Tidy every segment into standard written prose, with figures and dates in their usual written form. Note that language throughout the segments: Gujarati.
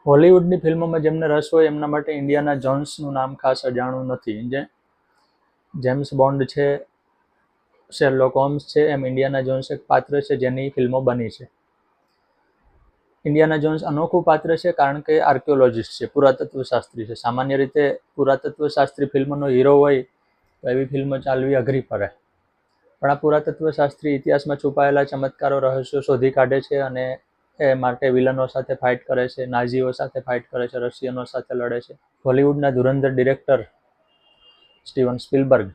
હોલિવૂડની ફિલ્મોમાં જેમને રસ હોય એમના માટે ઇન્ડિયાના જોન્સનું નામ ખાસ અજાણું નથી. જેમ્સ બોન્ડ છે, શેરલોક હોમ્સ છે, એમ ઇન્ડિયાના જોન્સ એક પાત્ર છે જેની ફિલ્મો બની છે. ઇન્ડિયાના જોન્સ અનોખું પાત્ર છે કારણ કે આર્કિયોલોજિસ્ટ છે, પુરાતત્વ શાસ્ત્રી છે. સામાન્ય રીતે પુરાતત્વ શાસ્ત્રી ફિલ્મનો હીરો હોય તો એવી ફિલ્મો ચાલવી અઘરી પડે, પણ આ પુરાતત્વ શાસ્ત્રી ઇતિહાસમાં છુપાયેલા ચમત્કારો, રહસ્યો શોધી કાઢે છે અને એ માટે વિલનો સાથે ફાઇટ કરે છે, નાઝીઓ સાથે ફાઇટ કરે છે, રશિયનો સાથે લડે છે. હોલિવૂડના ધુરંધર ડિરેક્ટર સ્ટીવન સ્પિલબર્ગ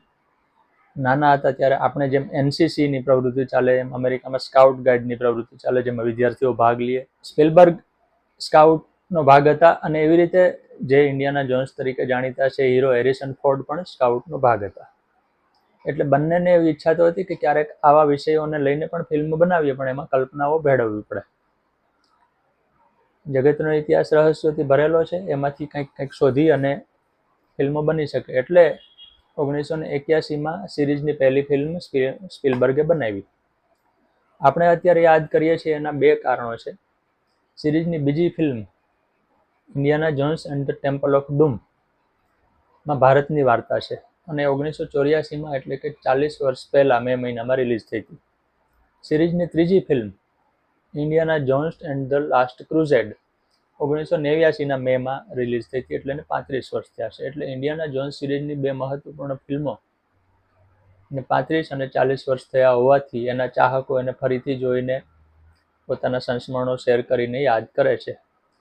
નાના હતા ત્યારે આપણે જેમ એનસીસીની પ્રવૃત્તિ ચાલે એમ અમેરિકામાં સ્કાઉટ ગાઈડની પ્રવૃત્તિ ચાલે, જેમાં વિદ્યાર્થીઓ ભાગ લે. સ્પિલબર્ગ સ્કાઉટનો ભાગ હતા અને એવી રીતે જે ઇન્ડિયાના જોન્સ તરીકે જાણીતા છે હીરો હેરિસન ફોર્ડ પણ સ્કાઉટનો ભાગ હતા. એટલે બંનેને એવી ઈચ્છા તો હતી કે ક્યારેક આવા વિષયોને લઈને પણ ફિલ્મ બનાવીએ, પણ એમાં કલ્પનાઓ ભેળવવી પડે. જગતનો ઇતિહાસ રહસ્યોથી ભરેલો છે, એમાંથી કંઈક શોધી અને ફિલ્મો બની શકે. એટલે 1981માં સિરીઝની પહેલી ફિલ્મ સ્પિલબર્ગે બનાવી. આપણે અત્યારે યાદ કરીએ છીએ એના બે કારણો છે. સિરીઝની બીજી film Indiana Jones and the Temple of doom માં ભારતની વાર્તા છે અને 1984માં એટલે કે 40 વર્ષ પહેલા મે મહિનામાં રિલીઝ થઈ હતી. સિરીઝની ત્રીજી film Indiana Jones and the Last Crusade 1989ના મેમાં રિલીઝ થઈ હતી, એટલે એને 35 વર્ષ થયા છે. એટલે ઇન્ડિયાના જોન્સ સિરીઝની બે મહત્વપૂર્ણ ફિલ્મો ને 35 અને 40 વર્ષ થયા હોવાથી એના ચાહકો એને ફરીથી જોઈને પોતાના સંસ્મરણો શેર કરીને યાદ કરે છે.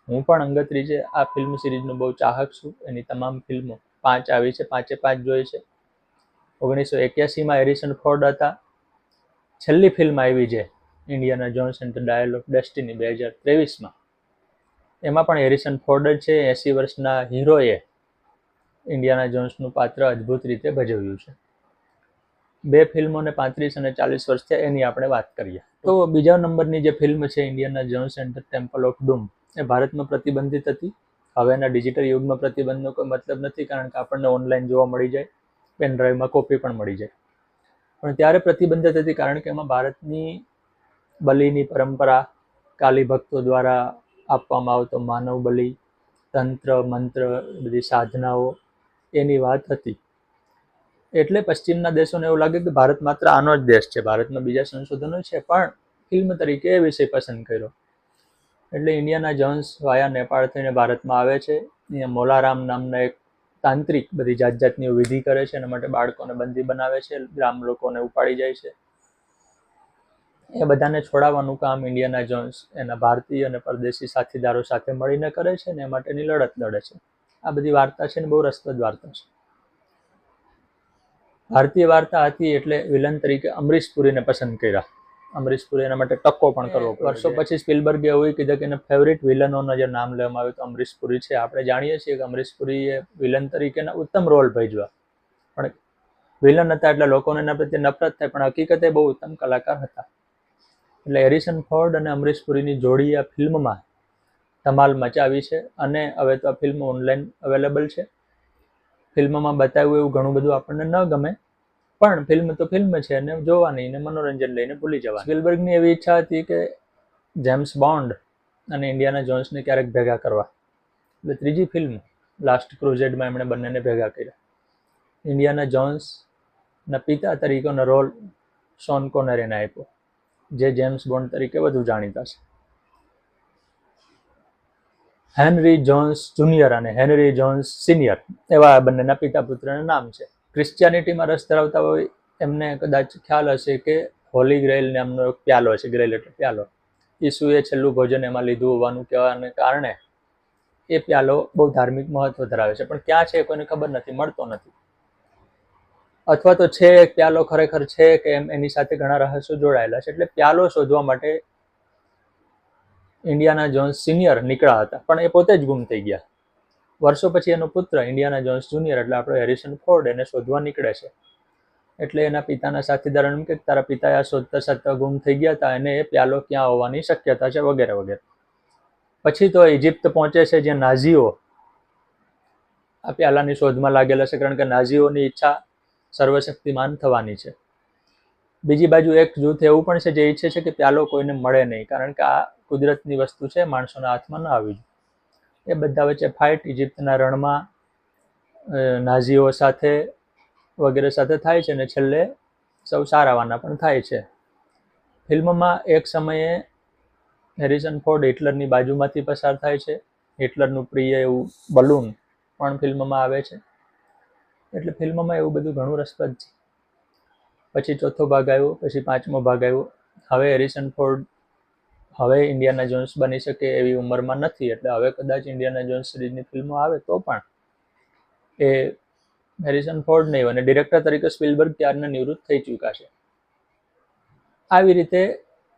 હું પણ અંગત રીતે આ ફિલ્મ સિરીઝનો બહુ ચાહક છું. એની તમામ ફિલ્મો 5 આવી છે, 5 જોઈ છે. 1981માં હેરિસન ફોર્ડ હતા. છેલ્લી ફિલ્મ આવી છે Indiana Jones and the Dial of Destiny 2023માં, એમાં પણ હેરિસન ફોર્ડ જ છે. 80 વર્ષના હીરોએ ઇન્ડિયાના જોન્સનું પાત્ર અદ્ભુત રીતે ભજવ્યું છે. બે ફિલ્મોને 35 અને 40 વર્ષ થયા એની આપણે વાત કરીએ તો બીજા નંબરની જે ફિલ્મ છે Indiana Jones and the Temple of Doom, એ ભારતમાં પ્રતિબંધિત હતી. હવેના ડિજિટલ યુગમાં પ્રતિબંધનો કોઈ મતલબ નથી, કારણ કે આપણને ઓનલાઈન જોવા મળી જાય, પેન ડ્રાઈવમાં કોપી પણ મળી જાય. પણ ત્યારે પ્રતિબંધિત હતી કારણ કે એમાં ભારતની બલિની પરંપરા, કાલી ભક્તો દ્વારા આપવામાં આવતો માનવ બલિ, તંત્ર મંત્ર, બધી સાધનાઓ એની વાત હતી. એટલે પશ્ચિમના દેશોને એવું લાગે કે ભારત માત્ર આનો જ દેશ છે, ભારતમાં બીજા સંશોધનો છે, પણ ફિલ્મ તરીકે એ વિષય પસંદ કર્યો. એટલે ઇન્ડિયાના જોન્સ વાયા નેપાળ થઈને ભારતમાં આવે છે. અહીંયા મોલારામ નામના એક તાંત્રિક બધી જાતની વિધિ કરે છે, એના માટે બાળકોને બંદી બનાવે છે, ગ્રામ લોકોને ઉપાડી જાય છે. એ બધાને છોડાવવાનું કામ ઇન્ડિયાના જોન્સ એના ભારતીય અને પરદેશી સાથીદારો સાથે મળીને કરે છે ને એ માટેની લડત લડે છે. આ બધી વાર્તા છે ને બહુ રસપ્રદ વાર્તા છે. ભારતીય વાર્તા હતી એટલે વિલન તરીકે અમરીશ પુરીને પસંદ કર્યા. અમરીશ પુરી એના માટે ટક્કો પણ કરવો. વર્ષો પછી સ્પિલબર્ગે એવું કીધું કે એના ફેવરિટ વિલનોના જે નામ લેવામાં આવ્યું તો અમરીશ પુરી છે. આપણે જાણીએ છીએ કે અમરીશ પુરીએ વિલન તરીકેના ઉત્તમ રોલ ભજવ્યા, પણ વિલન હતા એટલે લોકોને એના પ્રત્યે નફરત થાય, પણ હકીકતે બહુ ઉત્તમ કલાકાર હતા. એટલે હેરિસન ફોર્ડ અને અમરીશ પુરીની જોડી આ ફિલ્મમાં ધમાલ મચાવી છે અને હવે તો આ ફિલ્મ ઓનલાઈન અવેલેબલ છે. ફિલ્મમાં બતાવ્યું એવું ઘણું બધું આપણને ન ગમે, પણ ફિલ્મ તો ફિલ્મ છે અને જોવાની ને મનોરંજન લઈને ભૂલી જવાની. સ્પિલબર્ગની એવી ઈચ્છા હતી કે જેમ્સ બોન્ડ અને ઇન્ડિયાના જોન્સને ક્યારેક ભેગા કરવા, એટલે ત્રીજી ફિલ્મ લાસ્ટ ક્રુસેડમાં એમણે બંનેને ભેગા કર્યા. ઇન્ડિયાના જોન્સના પિતા તરીકેનો રોલ શોન કોનેરીને આપ્યો, જે જેમ્સ બોન્ડ તરીકે વધુ જાણીતા છે. હેનરી જોન્સ જુનિયર અને હેનરી જોન્સ સિનિયર એવા બંનેના પિતા પુત્રના નામ છે. ક્રિશ્ચિયાનિટીમાં રસ ધરાવતા હોય એમને કદાચ ખ્યાલ હશે કે હોલી ગ્રેઇલ નામનો એક પ્યાલો છે. ગ્રેઇલ એટલે પ્યાલો. ઈસુએ છેલ્લું ભોજન એમાં લીધું હોવાનું કહેવાને કારણે એ પ્યાલો બહુ ધાર્મિક મહત્વ ધરાવે છે, પણ ક્યાં છે કોઈને ખબર નથી, મળતો નથી. અથવા તો છે પ્યાલો ખરેખર છે કે એમ એની સાથે ઘણા રહસ્યો જોડાયેલા છે. એટલે પ્યાલો શોધવા માટે ઇન્ડિયાના જોન્સ સિનિયર નીકળ્યા હતા, પણ એ પોતે જ ગુમ થઈ ગયા. વર્ષો પછી એનો પુત્ર ઇન્ડિયાના જોન્સ જુનિયર એટલે આપણો હેરિસન ફોર્ડ એને શોધવા નીકળે છે. એટલે એના પિતાના સાથીદારો એમ કે તારા પિતા આ શોધતા શોધતા ગુમ થઈ ગયા હતા, એને એ પ્યાલો ક્યાં હોવાની શક્યતા છે વગેરે વગેરે. પછી તો ઇજિપ્ત પહોંચે છે, જ્યાં નાઝીઓ આ પ્યાલાની શોધમાં લાગેલા છે, કારણ કે નાઝીઓની ઈચ્છા સર્વશક્તિમાન થવાની છે. બીજી બાજુ એક જૂથ એવું પણ છે જે ઈચ્છે છે કે પ્યાલો કોઈને મળે નહીં, કારણ કે આ કુદરતની વસ્તુ છે, માણસોના હાથમાં ન આવી. એ બધા વચ્ચે ફાઇટ ઇજિપ્તના રણમાં નાઝીઓ સાથે વગેરે સાથે થાય છે અને છેલ્લે સૌ સારાવાના પણ થાય છે. ફિલ્મમાં એક સમયે હેરિસન ફોર્ડ હિટલરની બાજુમાંથી પસાર થાય છે. હિટલરનું પ્રિય એવું બલૂન પણ ફિલ્મમાં આવે છે. એટલે ફિલ્મમાં એવું બધું ઘણું રસપ્રદ છે. પછી ચોથો ભાગ આવ્યો, પછી પાંચમો ભાગ આવ્યો. હવે હેરિસન ફોર્ડ હવે ઇન્ડિયાના જોન્સ બની શકે એવી ઉંમરમાં નથી, એટલે હવે કદાચ ઇન્ડિયાના જોન્સ સિરીઝની ફિલ્મો આવે તો પણ એ હેરિસન ફોર્ડ નહીં અને ડિરેક્ટર તરીકે સ્પિલબર્ગ ત્યારના નિવૃત્ત થઈ ચૂક્યા છે. આવી રીતે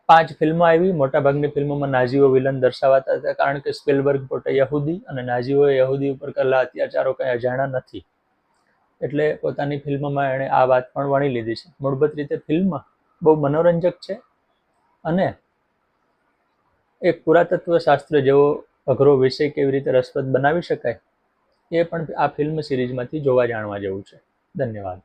5 ફિલ્મો આવી. મોટાભાગની ફિલ્મોમાં નાઝીઓ વિલન દર્શાવાતા હતા, કારણ કે સ્પિલબર્ગ પોતે યહૂદી અને નાઝીઓએ યહૂદી ઉપર કરેલા અત્યાચારો કંઈ અજાણ્યા નથી. એટલે પોતાની ફિલ્મમાં એણે આ વાત પણ વણી લીધી છે. મૂળભૂત રીતે ફિલ્મ બહુ મનોરંજક છે અને એક પુરાતત્વ શાસ્ત્ર જેવો અઘરો વિષય કેવી રીતે રસપ્રદ બનાવી શકાય એ પણ આ ફિલ્મ સિરીઝમાંથી જોવા જાણવા જેવું છે. ધન્યવાદ.